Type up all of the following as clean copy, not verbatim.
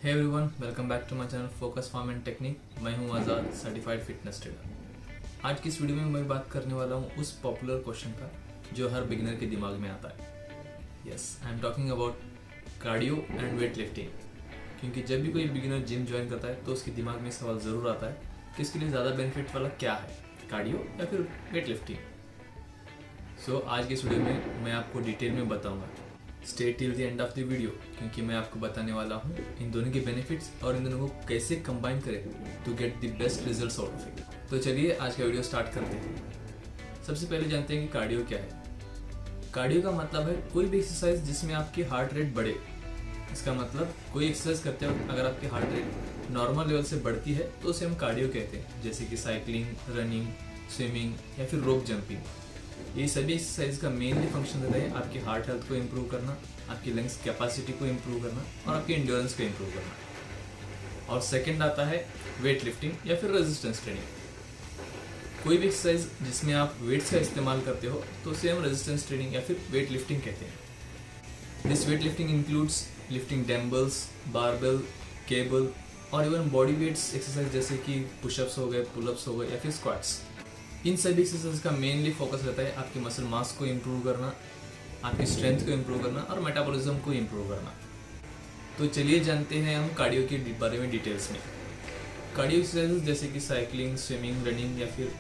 Hey everyone, welcome back to my channel focus form and technique. मैं हूं आज़ाद, certified fitness trainer. आज की इस वीडियो में मैं बात करने वाला हूं उस पॉपुलर क्वेश्चन का जो हर बिगिनर के दिमाग में आता है। Yes, I am talking about cardio and weight lifting. क्योंकि जब भी कोई बिगिनर जिम ज्वाइन करता है तो उसके दिमाग में सवाल ज़रूर आता है कि इसके लिए ज़्यादा बेनिफिट वाला क्या है, कार्डियो या फिर वेट लिफ्टिंग। सो आज की इस वीडियो में मैं आपको डिटेल में बताऊंगा। Stay till the end of the video, क्योंकि मैं आपको बताने वाला हूँ इन दोनों के बेनिफिट्स और इन दोनों को कैसे कंबाइन करें to get the best results out of it. तो चलिए आज का वीडियो स्टार्ट करते हैं। सबसे पहले जानते हैं कि कार्डियो क्या है। कार्डियो का मतलब है कोई भी एक्सरसाइज जिसमें आपकी हार्ट रेट बढ़े। इसका मतलब कोई एक्सरसाइज करते वक्त अगर आपकी हार्ट रेट नॉर्मल लेवल से बढ़ती है तो उसे हम कार्डियो कहते हैं, जैसे कि साइकिलिंग, रनिंग, स्विमिंग या फिर रोप जंपिंग। ये सभी एक्सरसाइज का मेनली फंक्शन रहता है आपकी हार्ट हेल्थ को इम्प्रूव करना, आपकी लंग्स कैपेसिटी को इम्प्रूव करना और आपकी एंड्योरेंस को इम्प्रूव करना। और सेकंड आता है वेट लिफ्टिंग या फिर रेजिस्टेंस ट्रेनिंग। कोई भी एक्सरसाइज जिसमें आप वेट्स का इस्तेमाल करते हो तो उसे हम रेजिस्टेंस ट्रेनिंग या फिर वेट लिफ्टिंग कहते हैं। This weight lifting includes lifting dumbbells, barbell, cable और इवन बॉडी वेट्स एक्सरसाइज जैसे कि पुशअप्स हो गए, पुलअप्स हो गए या फिर स्क्वाट्स। इन सभी एक्सरसाइज का मेनली फोकस रहता है आपकी मसल मास को इम्प्रूव करना, आपकी स्ट्रेंथ को इम्प्रूव करना और मेटाबॉलिज्म को इम्प्रूव करना। तो चलिए जानते हैं हम कार्डियो के बारे में डिटेल्स में। कार्डियो एक्सरसाइजेज जैसे कि साइकिलिंग, स्विमिंग, रनिंग या फिर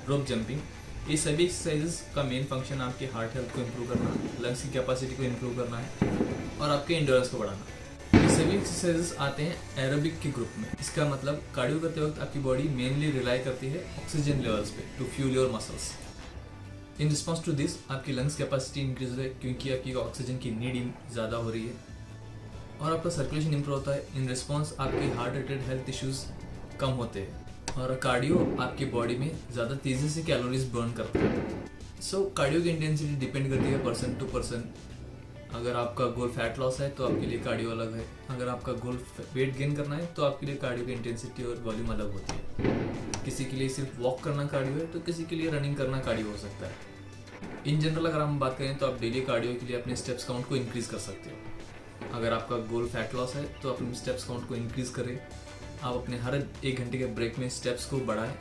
रोप जंपिंग, ये सभी एक्सरसाइजेज का मेन फंक्शन आपकी हार्ट हेल्थ को इम्प्रूव करना, लंग्स की कैपेसिटी को इम्प्रूव करना है और आपके एंड्योरेंस को बढ़ाना। ये सभी एक्सरसाइजेस आते हैं एरोबिक के ग्रुप में। इसका मतलब कार्डियो करते वक्त आपकी बॉडी मेनली रिलाई करती है ऑक्सीजन लेवल्स पे to fuel your muscles. In response to this आपकी लंग्स कैपेसिटी इंक्रीज है क्योंकि आपकी ऑक्सीजन की नीड ज़्यादा हो रही है और आपका सर्कुलेशन इंप्रूव होता है। इन रिस्पॉन्स आपके हार्ट रिलेटेड हेल्थ इश्यूज कम होते हैं और कार्डियो आपकी बॉडी में ज़्यादा तेज़ी से कैलोरीज बर्न करता है। सो कार्डियो की इंटेंसिटी डिपेंड करती है पर्सन टू पर्सन। अगर आपका गोल फैट लॉस है तो आपके लिए कार्डियो अलग है, अगर आपका गोल वेट गेन करना है तो आपके लिए कार्डियो की इंटेंसिटी और वॉल्यूम अलग होती है। किसी के लिए सिर्फ वॉक करना कार्डियो है तो किसी के लिए रनिंग करना कार्डियो हो सकता है। इन जनरल अगर हम बात करें तो आप डेली कार्डियो के लिए अपने स्टेप्स काउंट को इंक्रीज कर सकते हो। अगर आपका गोल फैट लॉस है तो अपने स्टेप्स काउंट को इंक्रीज करें। आप अपने हर 1 घंटे के ब्रेक में स्टेप्स को बढ़ाएं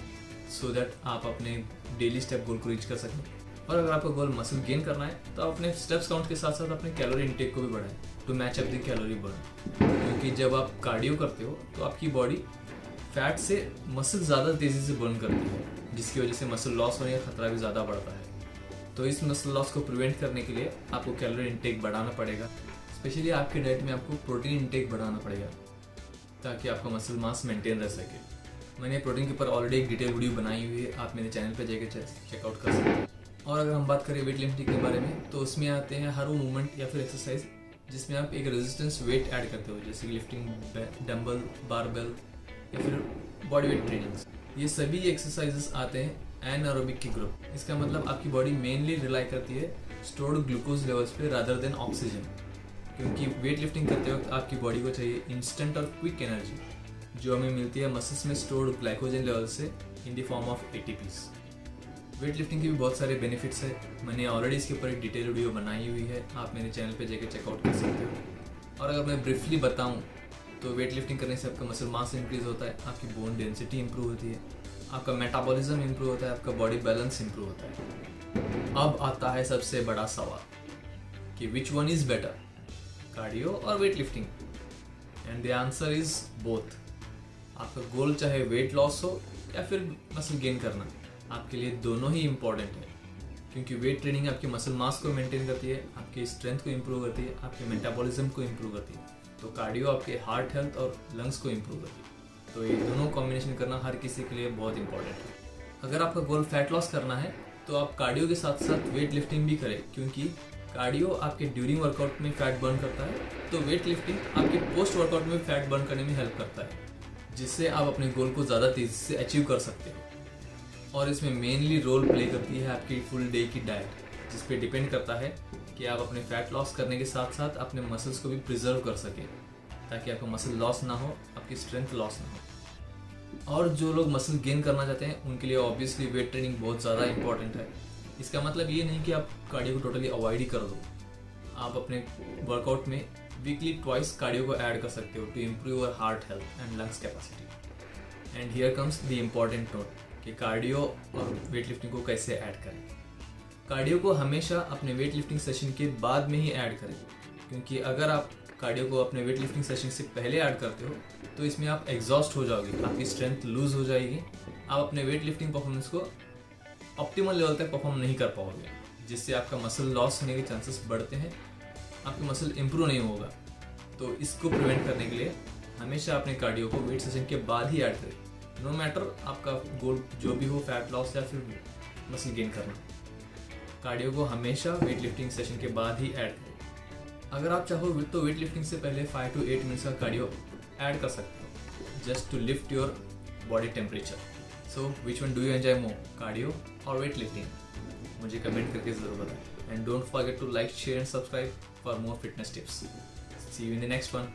सो दैट आप अपने डेली स्टेप गोल को रीच कर सकें। और अगर आपका गोल मसल गेन करना है तो अपने स्टेप्स काउंट के साथ साथ अपने कैलोरी इनटेक को भी बढ़ाएं to match up the calorie burn. क्योंकि जब आप कार्डियो करते हो तो आपकी बॉडी फैट से मसल ज़्यादा तेज़ी से बर्न करती है, जिसकी वजह से मसल लॉस होने का खतरा भी ज़्यादा बढ़ता है। तो इस मसल लॉस को प्रिवेंट करने के लिए आपको कैलोरी इनटेक बढ़ाना पड़ेगा। स्पेशली आपके डाइट में आपको प्रोटीन इनटेक बढ़ाना पड़ेगा ताकि आपका मसल मास मेंटेन रह सके। मैंने प्रोटीन के ऊपर ऑलरेडी एक डिटेल वीडियो बनाई हुई है, आप मेरे चैनल पर जाकर चेकआउट कर सकते हैं। और अगर हम बात करें वेट लिफ्टिंग के बारे में तो उसमें आते हैं हर वो मूवमेंट या फिर एक्सरसाइज जिसमें आप एक रेजिस्टेंस वेट ऐड करते हो, जैसे कि लिफ्टिंग डंबल, बारबेल या फिर बॉडी वेट ट्रेनिंग्स। ये सभी एक्सरसाइजेस आते हैं एनारोबिक के ग्रुप। इसका मतलब आपकी बॉडी मेनली रिलाई करती है स्टोर्ड ग्लूकोज लेवल्स पे रादर देन ऑक्सीजन। क्योंकि वेट लिफ्टिंग करते वक्त आपकी बॉडी को चाहिए इंस्टेंट और क्विक एनर्जी जो हमें मिलती है मसल्स में स्टोर्ड ग्लाइकोजन लेवल से in the form of ATPs. Weight lifting के भी बहुत सारे बेनिफिट्स है, मैंने ऑलरेडी इसके ऊपर एक डिटेल वीडियो बनाई हुई है, आप मेरे चैनल पे जाकर चेकआउट कर सकते हो। और अगर मैं ब्रीफली बताऊं तो वेट लिफ्टिंग करने से आपका मसल मास इंक्रीज होता है, आपकी बोन डेंसिटी इंप्रूव होती है, आपका मेटाबॉलिज्म इंप्रूव होता है, आपका बॉडी बैलेंस इंप्रूव होता है। अब आता है सबसे बड़ा सवाल कि which one is better, cardio और weight lifting? And the answer is both. आपका गोल चाहे वेट लॉस हो या फिर मसल गेन करना, आपके लिए दोनों ही इम्पॉर्टेंट है। क्योंकि वेट ट्रेनिंग आपके मसल मास को मेंटेन करती है, आपकी स्ट्रेंथ को इम्प्रूव करती है, आपके मेटाबॉलिज्म को इम्प्रूव करती है। तो कार्डियो आपके हार्ट हेल्थ और लंग्स को इम्प्रूव करती है। तो ये दोनों कॉम्बिनेशन करना हर किसी के लिए बहुत इंपॉर्टेंट है। अगर आपका गोल फैट लॉस करना है तो आप कार्डियो के साथ साथ वेट लिफ्टिंग भी करें, क्योंकि कार्डियो आपके ड्यूरिंग वर्कआउट में फैट बर्न करता है तो वेट लिफ्टिंग आपके पोस्ट वर्कआउट में फैट बर्न करने में हेल्प करता है, जिससे आप अपने गोल को ज़्यादा तेज़ी से अचीव कर सकते हो। और इसमें मेनली रोल प्ले करती है आपकी फुल डे की डाइट, जिस पे डिपेंड करता है कि आप अपने फैट लॉस करने के साथ साथ अपने मसल्स को भी प्रिजर्व कर सकें ताकि आपका मसल लॉस ना हो, आपकी स्ट्रेंथ लॉस ना हो। और जो लोग मसल गेन करना चाहते हैं उनके लिए ऑब्वियसली वेट ट्रेनिंग बहुत ज़्यादा इंपॉर्टेंट है। इसका मतलब ये नहीं कि आप कार्डियो को टोटली अवॉइड ही कर दो। आप अपने वर्कआउट में वीकली ट्वाइस कार्डियो को ऐड कर सकते हो to improve your heart health and lungs capacity. And here comes the important note कि कार्डियो और वेट लिफ्टिंग को कैसे ऐड करें। कार्डियो को हमेशा अपने वेट लिफ्टिंग सेशन के बाद में ही ऐड करें, क्योंकि अगर आप कार्डियो को अपने वेट लिफ्टिंग सेशन से पहले ऐड करते हो तो इसमें आप एग्जॉस्ट हो जाओगे, आपकी स्ट्रेंथ लूज हो जाएगी, आप अपने वेट लिफ्टिंग परफॉर्मेंस को ऑप्टिमल लेवल तक परफॉर्म नहीं कर पाओगे, जिससे आपका मसल लॉस होने के चांसेस बढ़ते हैं, आपका मसल इंप्रूव नहीं होगा। तो इसको प्रिवेंट करने के लिए हमेशा अपने कार्डियो को वेट सेशन के बाद ही ऐड करें, नो मैटर आपका गोल जो भी हो, फैट लॉस या फिर मसल गेन करना। कार्डियो को हमेशा वेट लिफ्टिंग सेशन के बाद ही ऐड करें। अगर आप चाहो तो वेट लिफ्टिंग से पहले 5 to 8 मिनट्स का कार्डियो ऐड कर सकते हो, just to lift your body temperature. So which one do you enjoy more, cardio और वेट लिफ्टिंग? मुझे कमेंट करके ज़रूर बताएं। And don't forget to like, share and subscribe for more fitness tips. See you in the next one.